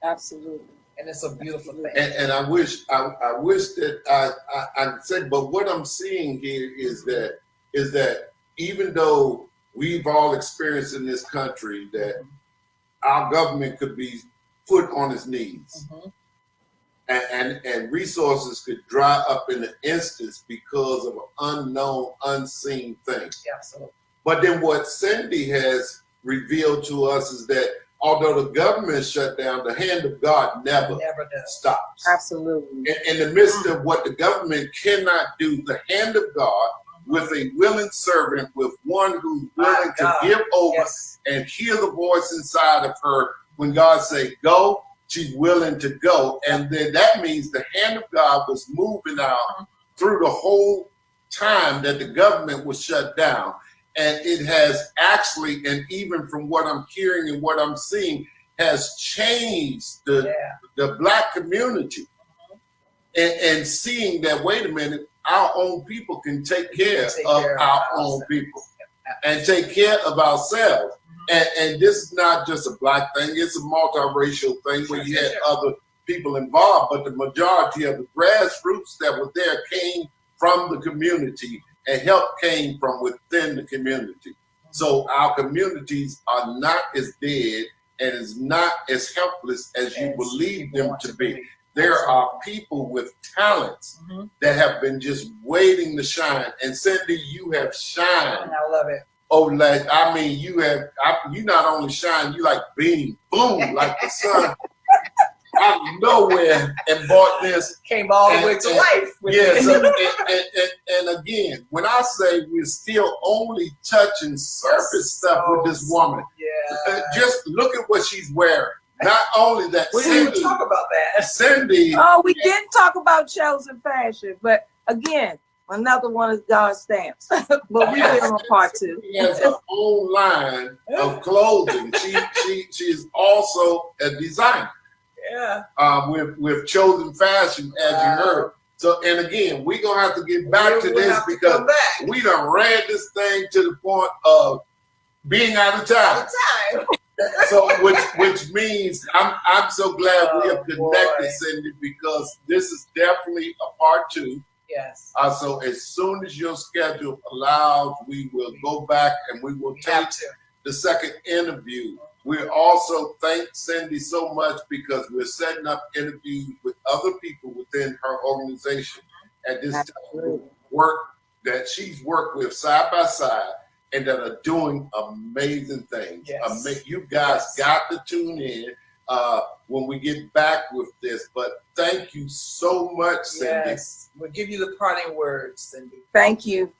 Absolutely. And it's a beautiful thing. And I wish that I said, but what I'm seeing here is that even though we've all experienced in this country that our government could be put on its knees. Mm-hmm. And resources could dry up in an instance because of an unknown, unseen thing. Yeah, absolutely. But then what Cindy has revealed to us is that although the government is shut down, the hand of God never stops. Absolutely. In the midst of what the government cannot do, the hand of God with a willing servant, with one who's willing to give over and hear the voice inside of her when God say go, she's willing to go. And then that means the hand of God was moving out through the whole time that the government was shut down. And it has actually, and even from what I'm hearing and what I'm seeing, has changed the Black community. And seeing that, wait a minute, our own people can take care of our own people and take care of ourselves. And this is not just a Black thing, it's a multiracial thing where you had other people involved, but the majority of the grassroots that were there came from the community and help came from within the community. So our communities are not as dead and is not as helpless as you believe them to be. There are people with talents that have been just waiting to shine. And Cindy, you have shined. I love it. Oh, you not only shine, you like beam, boom, like the sun out of nowhere and brought this. Came all the way to life. Yes, and again, when I say we're still only touching surface stuff with this woman, just look at what she's wearing. Not only that, we didn't even talk about that. Cindy. Oh, we didn't talk about chosen fashion, but again, another one of God's stamps. But we did on part two. She has her own line of clothing. She is also a designer. Yeah. With chosen fashion, as you heard. So, and again, we're gonna have to get back to this because we done ran this thing to the point of being out of time. So, which means I'm so glad we have connected, Cindy, because this is definitely a part two. Yes. So as soon as your schedule allows, we will go back and we will take the second interview. We also thank Cindy so much because we're setting up interviews with other people within her organization at this time, work that she's worked with side by side and that are doing amazing things. Yes. You guys got to tune in when we get back with this. But thank you so much, Cindy. Yes. We'll give you the parting words, Cindy. Thank you.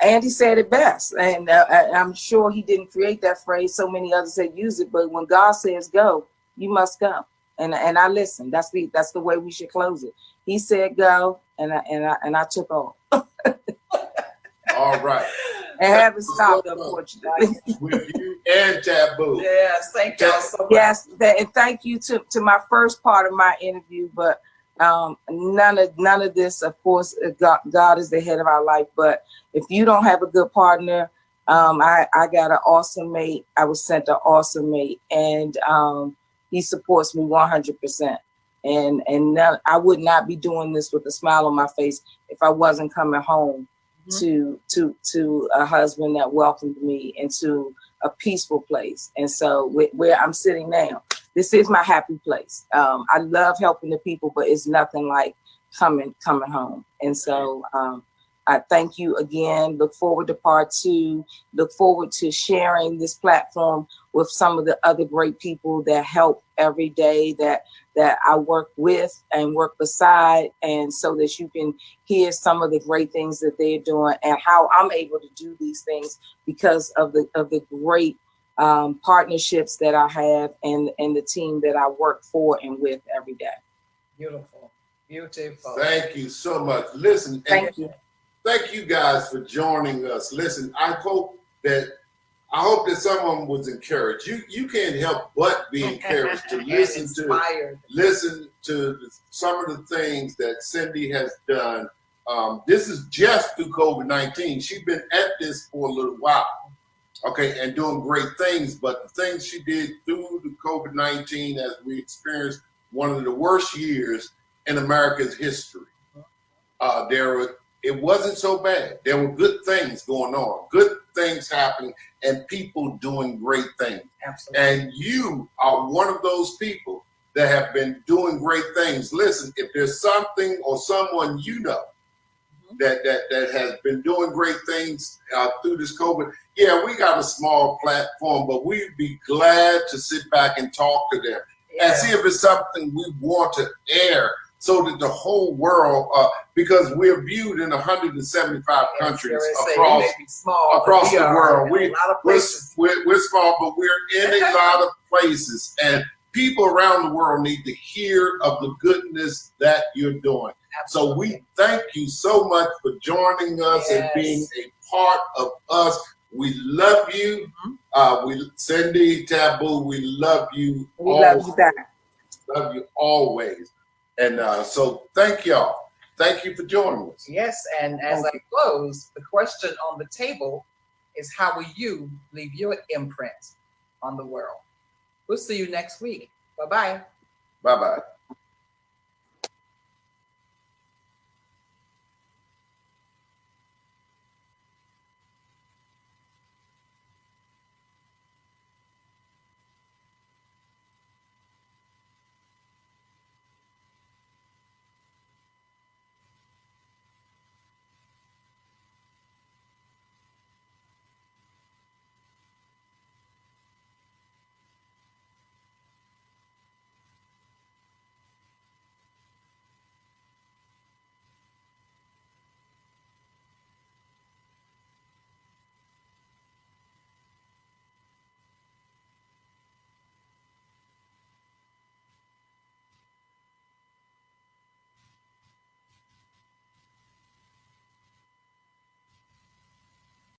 Andy said it best, and I'm sure he didn't create that phrase. So many others have used it, but when God says go, you must go. And I listen. That's the way we should close it. He said go, and I took off. All right. And haven't stopped, unfortunately. With you and Taboo. Yes, thank y'all so much. Yes, and thank you to my first part of my interview, but none of this, of course, God is the head of our life. But if you don't have a good partner, I got an awesome mate. I was sent an awesome mate, and he supports me 100%. And I would not be doing this with a smile on my face if I wasn't coming home to a husband that welcomed me into a peaceful place. And so where I'm sitting now, this is my happy place. I love helping the people, but it's nothing like coming home. And so I thank you again. Look forward to part 2. Look forward to sharing this platform with some of the other great people that help every day that I work with and work beside, and so that you can hear some of the great things that they're doing and how I'm able to do these things because of the great partnerships that I have and the team that I work for and with every day. Beautiful. Beautiful. Thank you so much. Listen, Thank you. Thank you guys for joining us. Listen, I hope that someone was encouraged. You can't help but be encouraged to listen to some of the things that Cindy has done. This is just through COVID-19. She's been at this for a little while, okay, and doing great things. But the things she did through the COVID-19, as we experienced one of the worst years in America's history, it wasn't so bad. There were good things going on, good things happening, and people doing great things. Absolutely. And you are one of those people that have been doing great things. Listen, if there's something or someone you know that has been doing great things through this COVID, yeah, we got a small platform, but we'd be glad to sit back and talk to them and see if it's something we want to air, so that the whole world, because we're viewed in 175 countries across the world. We're small, but we're in a lot of places, and people around the world need to hear of the goodness that you're doing. Absolutely. So we thank you so much for joining us and being a part of us. We love you. Cindy, Taboo, we love you. We love you back. Love you always. And so thank y'all. Thank you for joining us. Yes, and as I close, the question on the table is, how will you leave your imprint on the world? We'll see you next week. Bye-bye. Bye-bye.